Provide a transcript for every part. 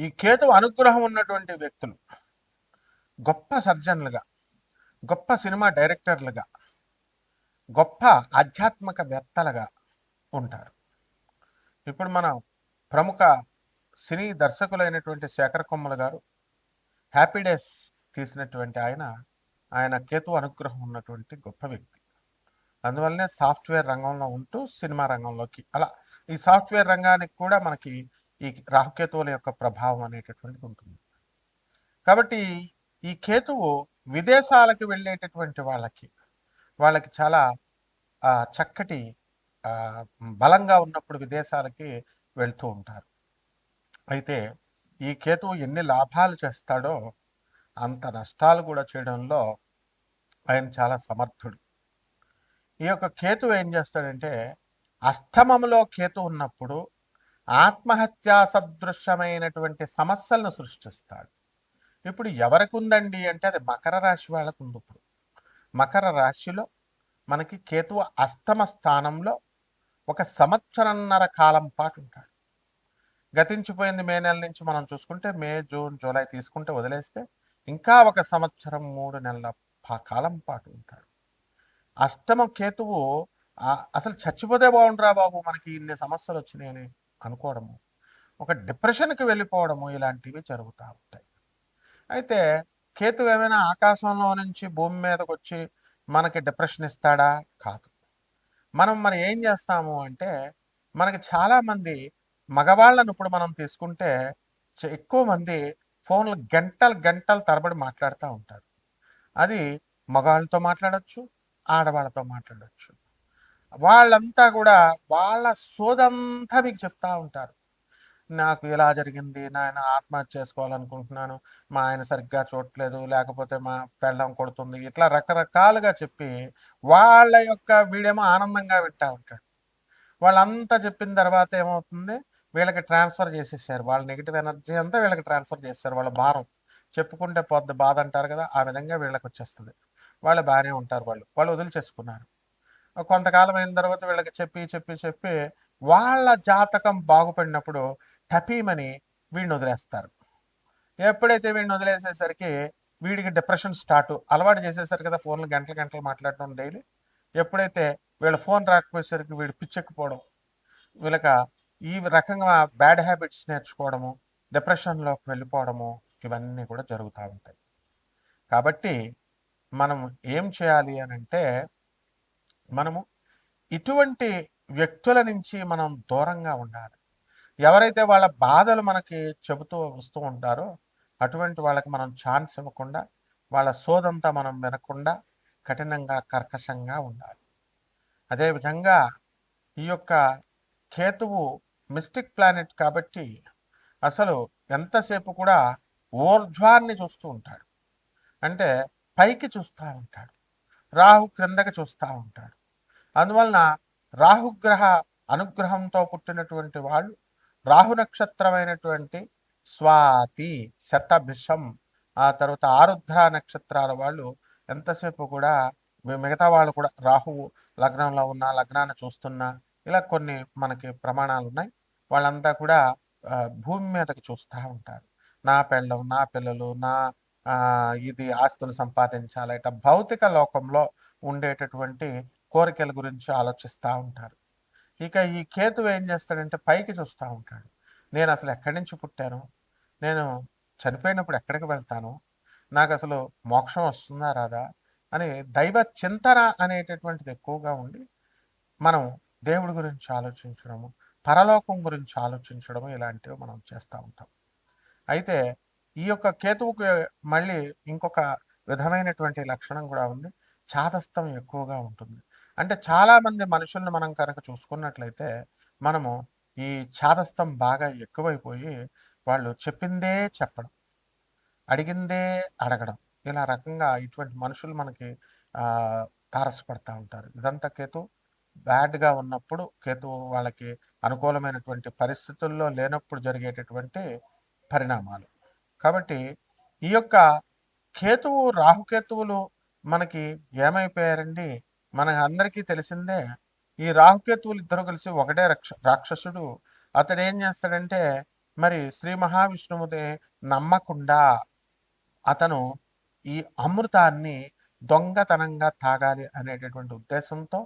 ఈ కేతువు అనుగ్రహం ఉన్నటువంటి వ్యక్తులు గొప్ప సర్జన్లుగా, గొప్ప సినిమా డైరెక్టర్లుగా, గొప్ప ఆధ్యాత్మికవేత్తలుగా ఉంటారు. ఇప్పుడు మనం ప్రముఖ సినీ దర్శకులైనటువంటి శేఖర్ కొమ్మల గారు హ్యాపీ డేస్ తీసినటువంటి ఆయన కేతు అనుగ్రహం ఉన్నటువంటి గొప్ప వ్యక్తి. అందువల్లనే సాఫ్ట్వేర్ రంగంలో ఉంటూ సినిమా రంగంలోకి అలా ఈ సాఫ్ట్వేర్ రంగానికి కూడా మనకి ఈ రాహుకేతువుల యొక్క ప్రభావం అనేటటువంటిది ఉంటుంది. కాబట్టి ఈ కేతువు విదేశాలకు వెళ్ళేటటువంటి వాళ్ళకి చాలా చక్కటి బలంగా ఉన్నప్పుడు విదేశాలకి వెళ్తూ ఉంటారు. అయితే ఈ కేతువు ఎన్ని లాభాలు చేస్తాడో అంత నష్టాలు కూడా చేయడంలో ఆయన చాలా సమర్థుడు. ఈ యొక్క కేతువు ఏం చేస్తాడంటే అష్టమములో కేతు ఉన్నప్పుడు ఆత్మహత్యా సదృశ్యమైనటువంటి సమస్యలను సృష్టిస్తాడు. ఇప్పుడు ఎవరికి ఉందండి అంటే అది మకర రాశి వాళ్ళకు ఉంది. ఇప్పుడు మకర రాశిలో మనకి కేతువు అష్టమ స్థానంలో 1 సంవత్సరన్నర కాలం పాటు ఉంటాడు. గతించిపోయింది మే నెల నుంచి మనం చూసుకుంటే మే, జూన్, జూలై తీసుకుంటే వదిలేస్తే ఇంకా 1 సంవత్సరం 3 నెలల కాలం పాటు ఉంటాడు. అష్టమ కేతువు అసలు చచ్చిపోతే బాగుండరా బాబు మనకి ఇన్ని సమస్యలు వచ్చినాయని అనుకోవడము, ఒక డిప్రెషన్కి వెళ్ళిపోవడము, ఇలాంటివి జరుగుతూ ఉంటాయి. అయితే కేతు ఏమైనా ఆకాశంలో నుంచి భూమి మీదకి వచ్చి మనకి డిప్రెషన్ ఇస్తాడా? కాదు. మనం మరి ఏం చేస్తాము అంటే మనకి చాలామంది మగవాళ్ళను ఇప్పుడు మనం తీసుకుంటే ఎక్కువ మంది ఫోన్లు గంటలు గంటలు తరబడి మాట్లాడుతూ ఉంటారు. అది మగవాళ్ళతో మాట్లాడచ్చు, ఆడవాళ్ళతో మాట్లాడచ్చు. వాళ్ళంతా కూడా వాళ్ళ సోదంతా మీకు చెప్తా ఉంటారు. నాకు ఇలా జరిగింది, నాయన ఆత్మహత్య చేసుకోవాలనుకుంటున్నాను, మా ఆయన సరిగ్గా చూడట్లేదు, లేకపోతే మా పెళ్ళం కొడుతుంది, ఇట్లా రకరకాలుగా చెప్పి వాళ్ళ యొక్క వీడేమో ఆనందంగా వింటా ఉంటాడు. వాళ్ళంతా చెప్పిన తర్వాత ఏమవుతుంది, వీళ్ళకి ట్రాన్స్ఫర్ చేసేసారు. వాళ్ళ నెగిటివ్ ఎనర్జీ అంతా వీళ్ళకి ట్రాన్స్ఫర్ చేస్తారు. వాళ్ళ భారం చెప్పుకుంటే పొద్దు బాధ అంటారు కదా, ఆ విధంగా వీళ్ళకి వచ్చేస్తుంది. వాళ్ళు బాగానే ఉంటారు, వాళ్ళు వదిలిచేసుకున్నారు. కొంతకాలం అయిన తర్వాత వీళ్ళకి చెప్పి చెప్పి చెప్పి వాళ్ళ జాతకం బాగుపడినప్పుడు టపీమని వీడిని వదిలేస్తారు. ఎప్పుడైతే వీడిని వదిలేసేసరికి వీడికి డిప్రెషన్ స్టార్ట్. అలవాటు చేసేసరికి కదా ఫోన్లు గంటలు గంటలు మాట్లాడటం డైలీ. ఎప్పుడైతే వీళ్ళ ఫోన్ రాకపోయేసరికి వీడు పిచ్చెక్కిపోవడం, వీళ్ళక ఈ రకంగా బ్యాడ్ హ్యాబిట్స్ నేర్చుకోవడము, డిప్రెషన్లోకి వెళ్ళిపోవడము, ఇవన్నీ కూడా జరుగుతూ ఉంటాయి. కాబట్టి మనం ఏం చేయాలి అని అంటే మనము ఇటువంటి వ్యక్తుల నుంచి మనం దూరంగా ఉండాలి. ఎవరైతే వాళ్ళ బాధలు మనకి చెబుతూ వస్తూ ఉంటారో అటువంటి వాళ్ళకి మనం ఛాన్స్ ఇవ్వకుండా, వాళ్ళ సోదంతా మనం వినకుండా కఠినంగా కర్కశంగా ఉండాలి. అదేవిధంగా ఈ యొక్క కేతువు మిస్టిక్ ప్లానెట్ కాబట్టి అసలు ఎంతసేపు కూడా ఊర్ధ్వాన్ని చూస్తూ ఉంటాడు, అంటే పైకి చూస్తూ ఉంటాడు. రాహు క్రిందకి చూస్తూ ఉంటాడు. అందువలన రాహుగ్రహ అనుగ్రహంతో పుట్టినటువంటి వాళ్ళు రాహు నక్షత్రమైనటువంటి స్వాతి, శతభిషం, ఆ తర్వాత ఆరుద్ర నక్షత్రాల వాళ్ళు ఎంతసేపు కూడా మిగతా వాళ్ళు కూడా రాహువు లగ్నంలో ఉన్న, లగ్నాన్ని చూస్తున్నా, ఇలా కొన్ని మనకి ప్రమాణాలు ఉన్నాయి. వాళ్ళంతా కూడా భూమి మీదకి చూస్తూ ఉంటారు. నా పెళ్ళం, నా పిల్లలు, నా ఇది ఆస్తులు సంపాదించాలి, ఇట్లా భౌతిక లోకంలో ఉండేటటువంటి కోరికల గురించి ఆలోచిస్తూ ఉంటారు. ఇక ఈ కేతువు ఏం చేస్తాడంటే పైకి చూస్తూ ఉంటాడు. నేను అసలు ఎక్కడి నుంచి పుట్టాను, నేను చనిపోయినప్పుడు ఎక్కడికి వెళ్తాను, నాకు అసలు మోక్షం వస్తుందా రాదా అని దైవ చింతన అనేటటువంటిది ఎక్కువగా ఉండి మనం దేవుడి గురించి ఆలోచించడము, పరలోకం గురించి ఆలోచించడము, ఇలాంటివి మనం చేస్తూ ఉంటాం. అయితే ఈ యొక్క కేతువుకి మళ్ళీ ఇంకొక విధమైనటువంటి లక్షణం కూడా ఉంది. చాదస్తం ఎక్కువగా ఉంటుంది. అంటే చాలామంది మనుషుల్ని మనం కనుక చూసుకున్నట్లయితే మనము ఈ చాదస్తం బాగా ఎక్కువైపోయి వాళ్ళు చెప్పిందే చెప్పడం, అడిగిందే అడగడం, ఇలా రకంగా ఇటువంటి మనుషులు మనకి తారసపడతా ఉంటారు. ఇదంతా కేతు బ్యాడ్గా ఉన్నప్పుడు, కేతు వాళ్ళకి అనుకూలమైనటువంటి పరిస్థితుల్లో లేనప్పుడు జరిగేటటువంటి పరిణామాలు. కాబట్టి ఈ యొక్క కేతువు, రాహుకేతువులు మనకి ఏమైపోయారండి, మన అందరికీ తెలిసిందే. ఈ రాహుకేతువులు ఇద్దరు కలిసి ఒకటే రాక్షసుడు. అతడు ఏం చేస్తాడంటే మరి శ్రీ మహావిష్ణువుని నమ్మకుండా అతను ఈ అమృతాన్ని దొంగతనంగా తాగాలి అనేటటువంటి ఉద్దేశంతో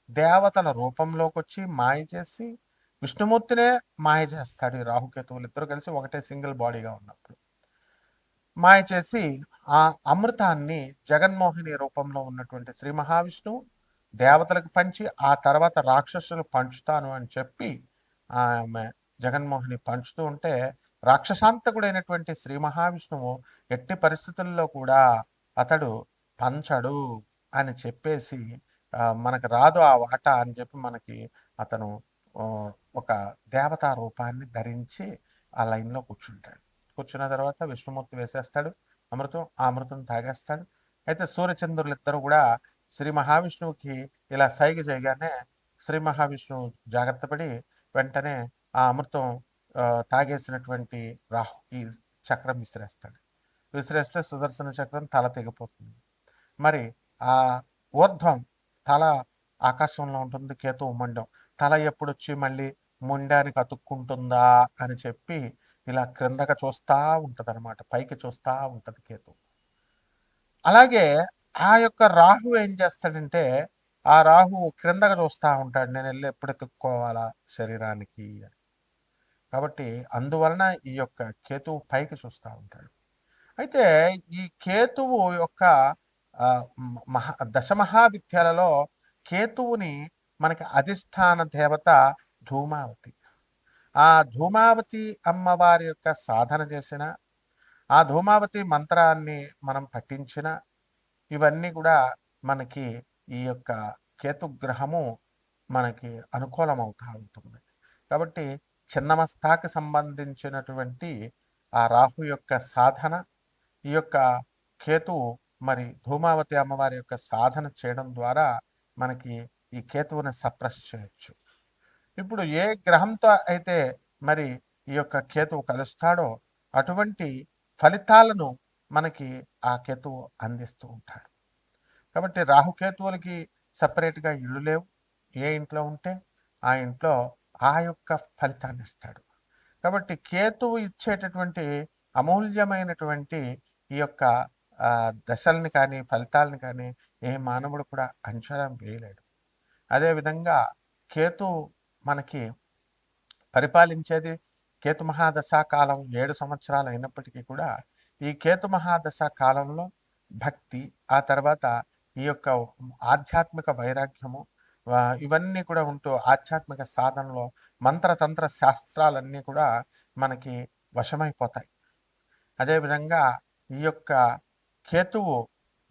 దేవతల రూపంలోకి వచ్చి మాయ చేసి విష్ణుమూర్తినే మాయ చేస్తాడు. ఈ రాహుకేతువులు ఇద్దరు కలిసి ఒకటే సింగిల్ బాడీగా ఉన్నప్పుడు మాయ చేసి ఆ అమృతాన్ని జగన్మోహిని రూపంలో ఉన్నటువంటి శ్రీ మహావిష్ణువు దేవతలకు పంచి ఆ తర్వాత రాక్షసులు పంచుతాను అని చెప్పి ఆమె జగన్మోహిని పంచుతూ ఉంటే రాక్షసాంతకుడైనటువంటి శ్రీ మహావిష్ణువు ఎట్టి పరిస్థితుల్లో కూడా అతడు పంచడు అని చెప్పేసి మనకు రాదు ఆ వాటా అని చెప్పి మనకి అతను ఒక దేవతా రూపాన్ని ధరించి ఆ లైన్లో కూర్చుంటాడు. కూర్చున్న తర్వాత విష్ణుమూర్తి వేసేస్తాడు అమృతం, ఆ అమృతం తాగేస్తాడు. అయితే సూర్యచంద్రులు ఇద్దరు కూడా శ్రీ మహావిష్ణువుకి ఇలా సైగ చేయగానే శ్రీ మహావిష్ణువు జాగ్రత్త పడి వెంటనే ఆ అమృతం తాగేసినటువంటి రాహుకి చక్రం విసిరేస్తాడు. విసిరేస్తే సుదర్శన చక్రం తల తెగిపోతుంది. మరి ఆ ఊర్ధ్వం తల ఆకాశంలో ఉంటుంది, కేతువు మండం. తల ఎప్పుడొచ్చి మళ్ళీ మొండానికి అతుక్కుంటుందా అని చెప్పి ఇలా క్రిందగా చూస్తూ ఉంటుంది అనమాట, పైకి చూస్తూ ఉంటుంది కేతు. అలాగే ఆ యొక్క రాహు ఏం చేస్తాడంటే ఆ రాహు క్రిందగా చూస్తూ ఉంటాడు, నేను వెళ్ళి ఎప్పుడు ఎత్తుక్కోవాలా శరీరానికి అని. కాబట్టి అందువలన ఈ యొక్క కేతువు పైకి చూస్తూ ఉంటాడు. అయితే ఈ కేతువు యొక్క దశమహావిద్యలలో కేతువుని మనకి అధిష్టాన దేవత ధూమావతి. ఆ ధూమావతి అమ్మవారి యొక్క సాధన చేసిన, ఆ ధూమావతి మంత్రాన్ని మనం పఠించిన, ఇవన్నీ కూడా మనకి ఈ యొక్క కేతుగ్రహము మనకి అనుకూలమవుతూ ఉంటుంది. కాబట్టి చిన్నమస్తాకి సంబంధించినటువంటి ఆ రాహు యొక్క సాధన, ఈ యొక్క కేతువు మరి ధూమావతి అమ్మవారి యొక్క సాధన చేయడం ద్వారా మనకి ఈ కేతువుని సప్రెస్ చేయొచ్చు. ఇప్పుడు ఏ గ్రహంతో అయితే మరి ఈ యొక్క కేతువు కలుస్తాడో అటువంటి ఫలితాలను మనకి ఆ కేతువు అందిస్తూ ఉంటాడు. కాబట్టి రాహుకేతువులకి సపరేట్గా ఇళ్ళు లేవు. ఏ ఇంట్లో ఉంటే ఆ ఇంట్లో ఆ యొక్క ఫలితాన్ని ఇస్తాడు. కాబట్టి కేతువు ఇచ్చేటటువంటి అమూల్యమైనటువంటి ఈ యొక్క దశల్ని కానీ ఫలితాలను కానీ ఏ మానవుడు కూడా అంచనా వేయలేడు. అదేవిధంగా కేతు మనకి పరిపాలించేది కేతు మహాదశా కాలం 7 సంవత్సరాలు అయినప్పటికీ కూడా ఈ కేతు మహాదశా కాలంలో భక్తి, ఆ తర్వాత ఈ యొక్క ఆధ్యాత్మిక వైరాగ్యము, ఇవన్నీ కూడా ఉంటూ ఆధ్యాత్మిక సాధనలో మంత్రతంత్ర శాస్త్రాలన్నీ కూడా మనకి వశమైపోతాయి. అదేవిధంగా ఈ యొక్క కేతువు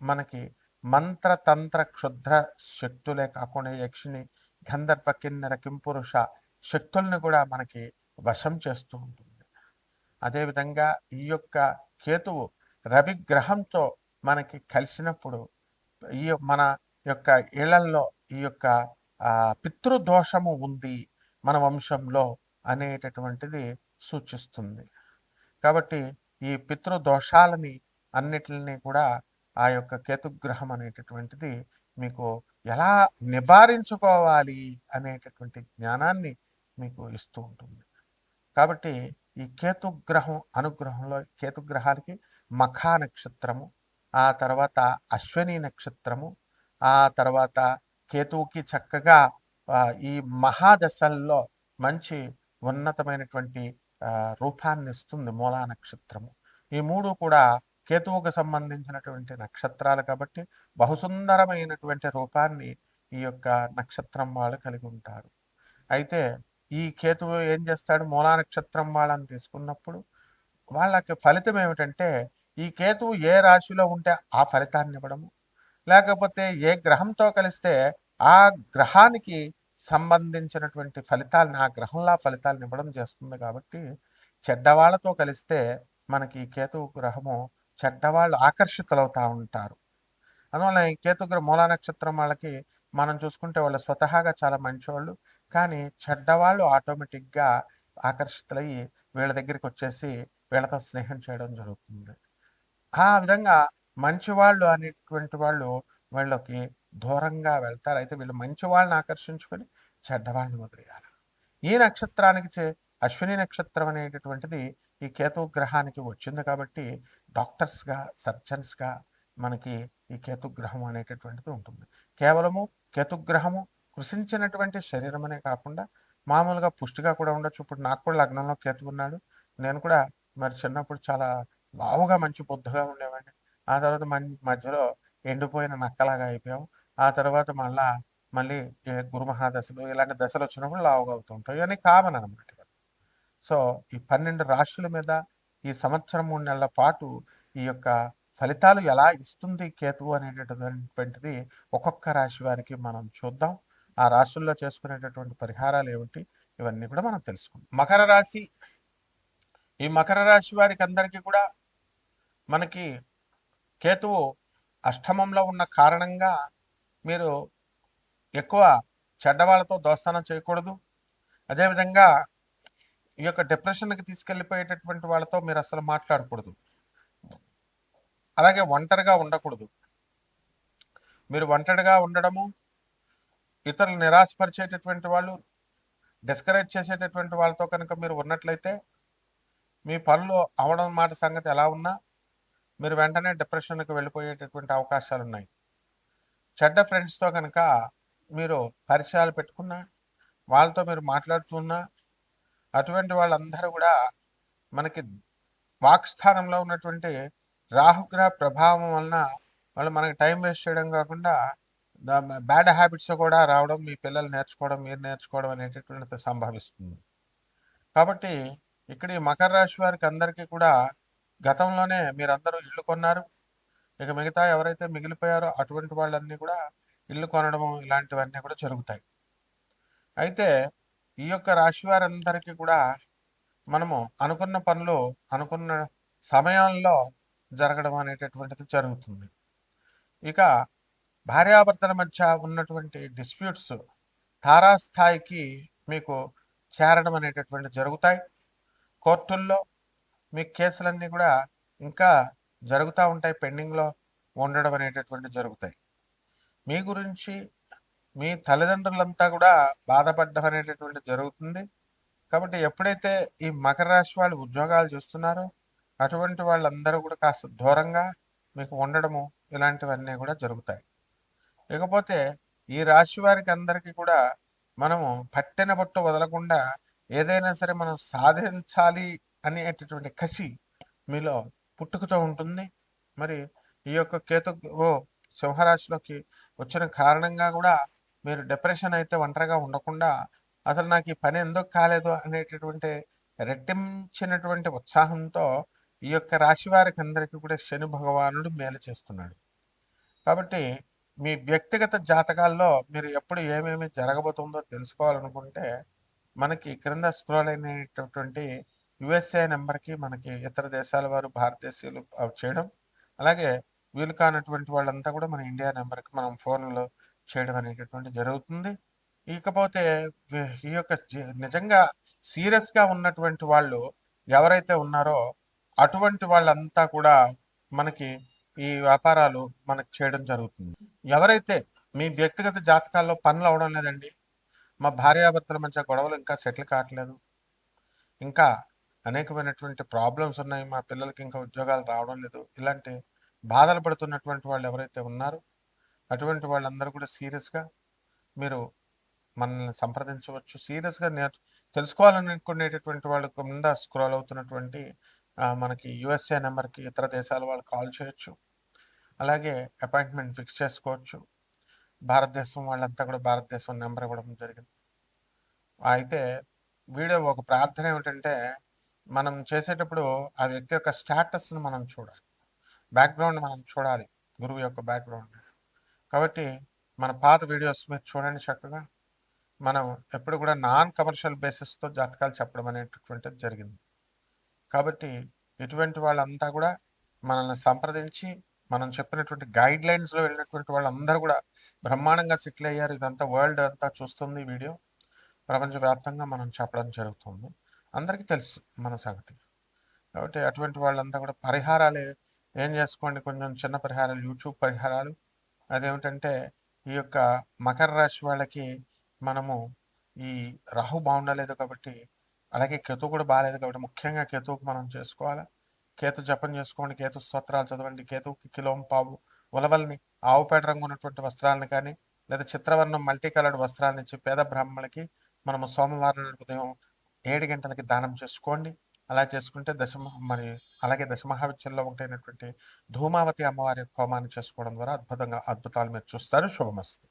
మనకి మంత్రతంత్ర క్షుద్ర శక్తులే కాకుండా యక్షిని, గంధర్వ, కిన్నెర, కింపురుష శక్తుల్ని కూడా మనకి వశం చేస్తూ ఉంటుంది. అదేవిధంగా ఈ యొక్క కేతువు రవిగ్రహంతో మనకి కలిసినప్పుడు ఈ మన యొక్క ఇళ్లల్లో ఈ యొక్క పితృదోషము ఉంది మన వంశంలో అనేటటువంటిది సూచిస్తుంది. కాబట్టి ఈ పితృదోషాలని అన్నిటిని కూడా ఆ యొక్క కేతుగ్రహం అనేటటువంటిది మీకు ఎలా నివారించుకోవాలి అనేటటువంటి జ్ఞానాన్ని మీకు ఇస్తూ ఉంటుంది. కాబట్టి ఈ కేతుగ్రహం అనుగ్రహంలో కేతుగ్రహాలకి మఖా నక్షత్రము, ఆ తర్వాత అశ్విని నక్షత్రము, ఆ తర్వాత కేతువుకి చక్కగా ఈ మహాదశల్లో మంచి ఉన్నతమైనటువంటి రూపాన్ని ఇస్తుంది మూలా నక్షత్రము. ఈ మూడు కూడా కేతువుకు సంబంధించినటువంటి నక్షత్రాలు కాబట్టి బహుసుందరమైనటువంటి రూపాన్ని ఈ యొక్క నక్షత్రం వాళ్ళు కలిగి ఉంటారు. అయితే ఈ కేతువు ఏం చేస్తాడు, మూలా నక్షత్రం వాళ్ళని తీసుకున్నప్పుడు వాళ్ళకి ఫలితం ఏమిటంటే ఈ కేతువు ఏ రాశిలో ఉంటే ఆ ఫలితాన్ని ఇవ్వడము, లేకపోతే ఏ గ్రహంతో కలిస్తే ఆ గ్రహానికి సంబంధించినటువంటి ఫలితాలను ఆ గ్రహంలా ఫలితాలను ఇవ్వడం చేస్తుంది. కాబట్టి చెడ్డవాళ్లతో కలిస్తే మనకి కేతు గ్రహము చెడ్డవాళ్ళు ఆకర్షితులవుతూ ఉంటారు. అందువల్ల ఈ కేతుగ్రహ మూలా నక్షత్రం వాళ్ళకి మనం చూసుకుంటే వాళ్ళు స్వతహాగా చాలా మంచివాళ్ళు, కానీ చెడ్డవాళ్ళు ఆటోమేటిక్గా ఆకర్షితులయ్యి వీళ్ళ దగ్గరికి వచ్చేసి వీళ్ళతో స్నేహం చేయడం జరుగుతుంది. ఆ విధంగా మంచివాళ్ళు అనేటువంటి వాళ్ళు వీళ్ళకి దూరంగా వెళ్తారు. అయితే వీళ్ళు మంచి వాళ్ళని ఆకర్షించుకొని చెడ్డవాళ్ళని వదిలేయాలి. ఈ నక్షత్రానికి అశ్విని నక్షత్రం అనేటటువంటిది ఈ కేతు గ్రహానికి వచ్చింది కాబట్టి డాక్టర్స్గా, సర్జన్స్గా మనకి ఈ కేతుగ్రహం అనేటటువంటిది ఉంటుంది. కేవలము కేతుగ్రహము కృషించినటువంటి శరీరం అనే కాకుండా మామూలుగా పుష్టిగా కూడా ఉండొచ్చు. ఇప్పుడు నాకు కూడా లగ్నంలో కేతు ఉన్నాడు. నేను కూడా మరి చిన్నప్పుడు చాలా లావుగా మంచి బొద్దుగా ఉండేవాడిని. ఆ తర్వాత మధ్యలో ఎండిపోయిన నక్కలాగా అయిపోయాం. ఆ తర్వాత మళ్ళీ గురు మహాదశలు ఇలాంటి దశలు వచ్చినప్పుడు లావుగా అవుతూ ఉంటాం. ఇవన్నీ కామన్ అనమాట. సో ఈ 12 రాశుల మీద ఈ సంవత్సరం 3 నెలల పాటు ఈ యొక్క ఫలితాలు ఎలా ఇస్తుంది కేతువు అనేటటువంటిది ఒక్కొక్క రాశి వారికి మనం చూద్దాం. ఆ రాశుల్లో చేసుకునేటటువంటి పరిహారాలు ఏమిటి ఇవన్నీ కూడా మనం తెలుసుకుందాం. మకర రాశి, ఈ మకర రాశి వారికి అందరికీ కూడా మనకి కేతువు అష్టమంలో ఉన్న కారణంగా మీరు ఎక్కువ చెడ్డవాళ్ళతో దోస్తానం చేయకూడదు. అదేవిధంగా ఈ యొక్క డిప్రెషన్కి తీసుకెళ్ళిపోయేటటువంటి వాళ్ళతో మీరు అసలు మాట్లాడకూడదు. అలాగే ఒంటరిగా ఉండకూడదు. మీరు ఒంటరిగా ఉండడము, ఇతరులు నిరాశపరిచేటటువంటి వాళ్ళు, డిస్కరేజ్ చేసేటటువంటి వాళ్ళతో కనుక మీరు ఉన్నట్లయితే మీ పనులు అవడం మాట సంగతి ఎలా ఉన్నా మీరు వెంటనే డిప్రెషన్కి వెళ్ళిపోయేటటువంటి అవకాశాలు ఉన్నాయి. చెడ్డ ఫ్రెండ్స్తో కనుక మీరు పరిచయాలు పెట్టుకున్నా, వాళ్ళతో మీరు మాట్లాడుతున్నా, అటువంటి వాళ్ళందరూ కూడా మనకి వాక్స్థానంలో ఉన్నటువంటి రాహుగ్రహ ప్రభావం వలన వాళ్ళు మనకి టైం వేస్ట్ చేయడం కాకుండా బ్యాడ్ హ్యాబిట్స్ కూడా రావడం, మీ పిల్లలు నేర్చుకోవడం, మీరు నేర్చుకోవడం అనేటటువంటిది సంభవిస్తుంది. కాబట్టి ఇక్కడ ఈ మకర రాశి వారికి అందరికీ కూడా గతంలోనే మీరందరూ ఇల్లు కొన్నారు. ఇక మిగతా ఎవరైతే మిగిలిపోయారో అటువంటి వాళ్ళన్నీ కూడా ఇల్లు కొనడము ఇలాంటివన్నీ కూడా జరుగుతాయి. అయితే ఈ యొక్క రాశి వారందరికీ కూడా మనము అనుకున్న పనులు అనుకున్న సమయాల్లో జరగడం అనేటటువంటిది జరుగుతుంది. ఇక భార్యాభర్తల మధ్య ఉన్నటువంటి డిస్ప్యూట్స్ తారాస్థాయికి మీకు చేరడం అనేటటువంటి జరుగుతాయి. కోర్టుల్లో మీ కేసులన్నీ కూడా ఇంకా జరుగుతూ ఉంటాయి, పెండింగ్లో ఉండడం అనేటటువంటి జరుగుతాయి. మీ గురించి మీ తల్లిదండ్రులంతా కూడా బాధపడడం అనేటటువంటి జరుగుతుంది. కాబట్టి ఎప్పుడైతే ఈ మకర రాశి వాళ్ళు ఉద్యోగాలు చేస్తున్నారో అటువంటి వాళ్ళందరూ కూడా కాస్త దూరంగా మీకు ఉండడము ఇలాంటివన్నీ కూడా జరుగుతాయి. ఇకపోతే ఈ రాశి వారికి అందరికీ కూడా మనము పట్టిన బొట్టు వదలకుండా ఏదైనా సరే మనం సాధించాలి అనేటటువంటి కసి మీలో పుట్టుకతో ఉంటుంది. మరి ఈ యొక్క కేతు సింహరాశిలోకి వచ్చిన కారణంగా కూడా మీరు డిప్రెషన్ అయితే ఒంటరిగా ఉండకుండా అసలు నాకు ఈ పని ఎందుకు కాలేదు అనేటటువంటి రెట్టించినటువంటి ఉత్సాహంతో ఈ యొక్క రాశి వారికి అందరికీ కూడా శని భగవానుడు మేలు చేస్తున్నాడు. కాబట్టి మీ వ్యక్తిగత జాతకాల్లో మీరు ఎప్పుడు ఏమేమి జరగబోతుందో తెలుసుకోవాలనుకుంటే మనకి క్రింద స్క్రోల్ అయినటువంటి యుఎస్ఏ నెంబర్కి మనకి ఇతర దేశాల వారు భారతదేశీయులు చేయడం, అలాగే వీలు కానటువంటి వాళ్ళంతా కూడా మన ఇండియా నెంబర్కి మనం ఫోన్లో చేయడం అనేటటువంటి జరుగుతుంది. ఇకపోతే ఈ యొక్క నిజంగా సీరియస్గా ఉన్నటువంటి వాళ్ళు ఎవరైతే ఉన్నారో అటువంటి వాళ్ళంతా కూడా మనకి ఈ వ్యాపారాలు మనకు చేయడం జరుగుతుంది. ఎవరైతే మీ వ్యక్తిగత జాతకాల్లో పనులు అవడం లేదండి, మా భార్యాభర్తల మధ్య గొడవలు ఇంకా సెటిల్ కావట్లేదు, ఇంకా అనేకమైనటువంటి ప్రాబ్లమ్స్ ఉన్నాయి, మా పిల్లలకి ఇంకా ఉద్యోగాలు రావడం లేదు, ఇలాంటి బాధలు పడుతున్నటువంటి వాళ్ళు ఎవరైతే ఉన్నారో అటువంటి వాళ్ళందరూ కూడా సీరియస్గా మీరు మనల్ని సంప్రదించవచ్చు. సీరియస్గా తెలుసుకోవాలనుకునేటటువంటి వాళ్ళు కింద స్క్రోల్ అవుతున్నటువంటి మనకి యుఎస్ఏ నెంబర్కి ఇతర దేశాల వాళ్ళు కాల్ చేయొచ్చు. అలాగే అపాయింట్మెంట్ ఫిక్స్ చేసుకోవచ్చు. భారతదేశం వాళ్ళంతా కూడా భారతదేశం నెంబర్ ఇవ్వడం జరిగింది. అయితే వీడియో ఒక ప్రార్థన ఏమిటంటే మనం చేసేటప్పుడు ఆ వ్యక్తి యొక్క స్టేటస్ను మనం చూడాలి, బ్యాక్గ్రౌండ్ మనం చూడాలి, గురువు యొక్క బ్యాక్గ్రౌండ్. కాబట్టి మన పాత వీడియోస్ మీరు చూడండి చక్కగా. మనం ఎప్పుడు కూడా నాన్ కమర్షియల్ బేసిస్తో జాతకాలు చెప్పడం అనేటటువంటిది జరిగింది. కాబట్టి ఇటువంటి వాళ్ళంతా కూడా మనల్ని సంప్రదించి మనం చెప్పినటువంటి గైడ్ లైన్స్లో వెళ్ళినటువంటి వాళ్ళందరూ కూడా బ్రహ్మాండంగా సెటిల్ అయ్యారు. ఇదంతా వరల్డ్ అంతా చూస్తుంది వీడియో, ప్రపంచవ్యాప్తంగా మనం చెప్పడం జరుగుతుంది, అందరికీ తెలుసు మన సంగతి. కాబట్టి అటువంటి వాళ్ళంతా కూడా పరిహారాలు ఏం చేసుకోండి, కొంచెం చిన్న పరిహారాలు, యూట్యూబ్ పరిహారాలు. అదేమిటంటే ఈ యొక్క మకర రాశి వాళ్ళకి మనము ఈ రాహు బాగుండలేదు కాబట్టి అలాగే కేతువు కూడా బాగాలేదు కాబట్టి ముఖ్యంగా కేతువుకి మనం చేసుకోవాలి. కేతు జపం చేసుకోండి, కేతు స్తోత్రాలు చదవండి, కేతువుకి కిలోం పావు ఉలవల్ని ఆవుపేట రంగు ఉన్నటువంటి వస్త్రాలను కానీ లేదా చిత్రవర్ణం మల్టీ కలర్డ్ వస్త్రాలను ఇచ్చి పేద బ్రాహ్మణులకి మనము సోమవారం నాడు ఉదయం 7 గంటలకి దానం చేసుకోండి. అలా చేసుకుంటే మరి అలాగే దశమహావిద్యల్లో ఒకటైనటువంటి ధూమావతి అమ్మవారి హోమాన్ని చేసుకోవడం ద్వారా అద్భుతాలు మీరు చూస్తారు. శుభమస్తు.